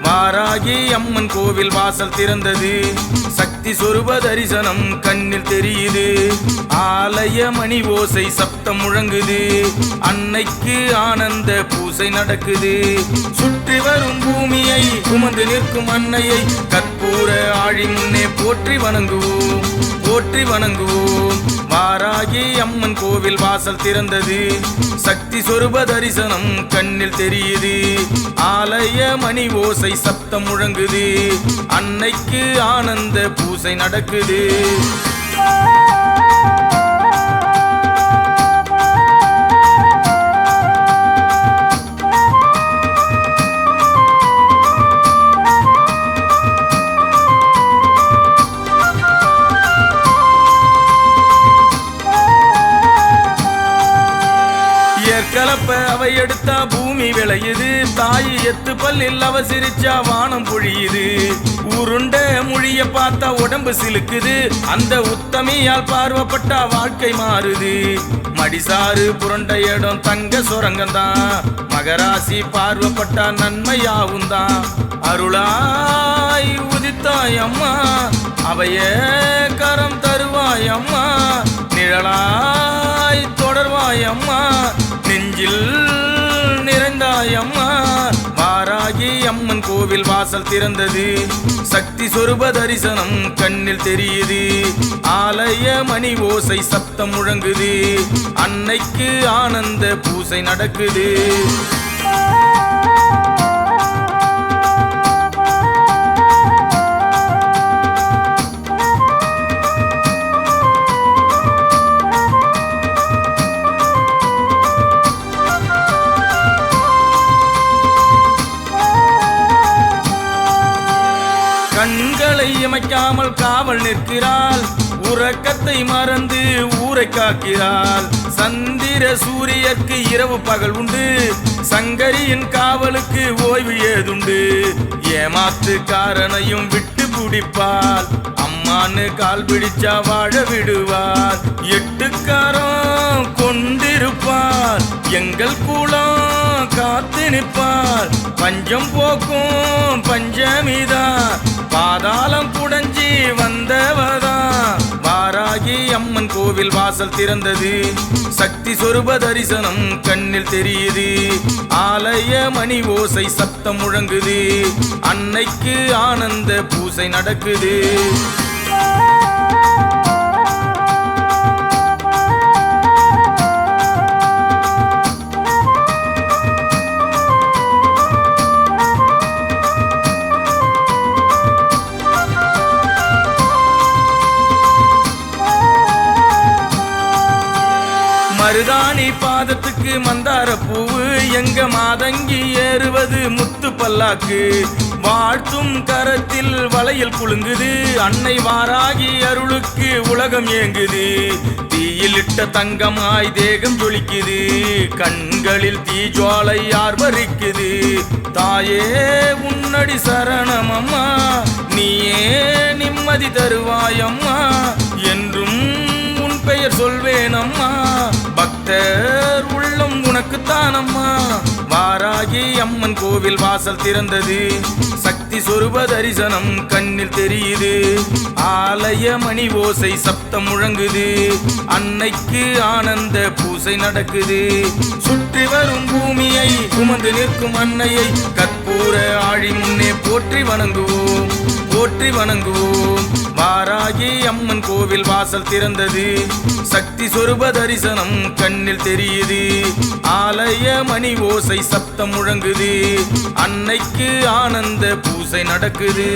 வாராகி அம்மன் கோவில் வாசல் திறந்தது. சக்தி சொரூப தரிசனம் கண்ணில் தெரியுது. ஆலய மணி ஓசை சப்தம் முழங்குது. அன்னைக்கு ஆனந்த பூசை நடக்குது. சுற்றி வரும் பூமியை சுமந்து நிற்கும் அன்னையை கற்பூர ஆழி முன்னே போற்றி வணங்குவோம், போற்றி வணங்குவோம். வாராகி அம்மன் கோவில் வாசல் திறந்தது. சக்தி சொரூப தரிசனம் கண்ணில் தெரியுது. ஆலய மணி ஓசை சப்தம் முழங்குது. அன்னைக்கு ஆனந்த பூசை நடக்குது. கலப்ப அவை எடுத்தா பூமி விளையுது. தாய் எத்து பல்லில் அவ சிரிச்சா வானம் பொழியுது. உருண்ட மொழிய பார்த்தா உடம்பு சிலுக்குது. அந்த உத்தமியால் பார்வப்பட்டா வாழ்க்கை மாறுது. மடிசாறு புரண்ட இடம் தங்க சுரங்கம்தான். மகராசி பார்வப்பட்டா நன்மையாவும் தான். அருளாய் உதித்தாய் அம்மா, அவைய கரம் தருவாய் அம்மா. நிழலாய் தொடர்வாய் அம்மா, நெஞ்சில் நிறைந்தாய் அம்மா. வாராகி அம்மன் கோவில் வாசல் திறந்தது. சக்தி சொரூப தரிசனம் கண்ணில் தெரியுது. ஆலய மணி ஓசை சப்தம் முழங்குது. அன்னைக்கு ஆனந்த பூசை நடக்குது. கண்களை இமைக்காமல் காவல் நிற்கிறாள். உறக்கத்தை மறந்து ஊரை காக்கிறாள். சந்திர சூரியக்கு இரவு பகல் உண்டு. சங்கரியின் காவலுக்கு ஓய்வு ஏதுண்டு. ஏமாத்து காரனையும் விட்டு பிடிப்பாள். அம்மான்னு கால் பிடிச்சா வாழ விடுவார். எட்டுக்காரம் கொண்டிருப்பார். எங்கள் கூலம் காத்து நிற்பார். பஞ்சம் போக்கும் பஞ்சமிதான். பாதாளம் குடஞ்சி வந்தவதான். வாராகி அம்மன் கோவில் வாசல் திறந்தது. சக்தி சொரூப தரிசனம் கண்ணில் தெரியுது. ஆலய மணி ஓசை சப்தம் முழங்குது. அன்னைக்கு ஆனந்த பூசை நடக்குது. மருதாணி பாதத்துக்கு மந்தார பூவு. எங்க மாதங்கி ஏறுவது முத்து பல்லாக்கு. வாழ்த்தும் கரத்தில் வளையல் குலுங்குது. அன்னை வாராகி அருளுக்கு உலகம் ஏங்குது. தீயிலிட்ட தங்கமாய் தேகம் ஜொலிக்குது. கண்களில் தீஜ்வாலை ஆர்வரிக்குது. தாயே உன்னடி சரணம் அம்மா, நீயே நிம்மதி தருவாயம்மா. என்றும் உன் பெயர் சொல்வேன் அம்மா. பக்தர் உள்ளம் உனக்குத்தான் அம்மா. வாராகி அம்மன் கோவில் வாசல் திறந்தது. சக்தி சொரூப தரிசனம் கண்ணில் தெரியுது. ஆலய மணி ஓசை சப்தம் முழங்குது. அன்னைக்கு ஆனந்த பூசை நடக்குது. சுற்றி வரும் பூமியை சுமந்து நிற்கும் அன்னையை கற்பூர ஆழி முன்னே போற்றி வணங்குவோம், போற்றி வணங்குவோம். வாராகி அம்மன் கோவில் வாசல் திறந்தது. சக்தி சொரூப தரிசனம் கண்ணில் தெரியுது. ஆலய மணி ஓசை சப்தம் முழங்குது. அன்னைக்கு ஆனந்த பூசை நடக்குது.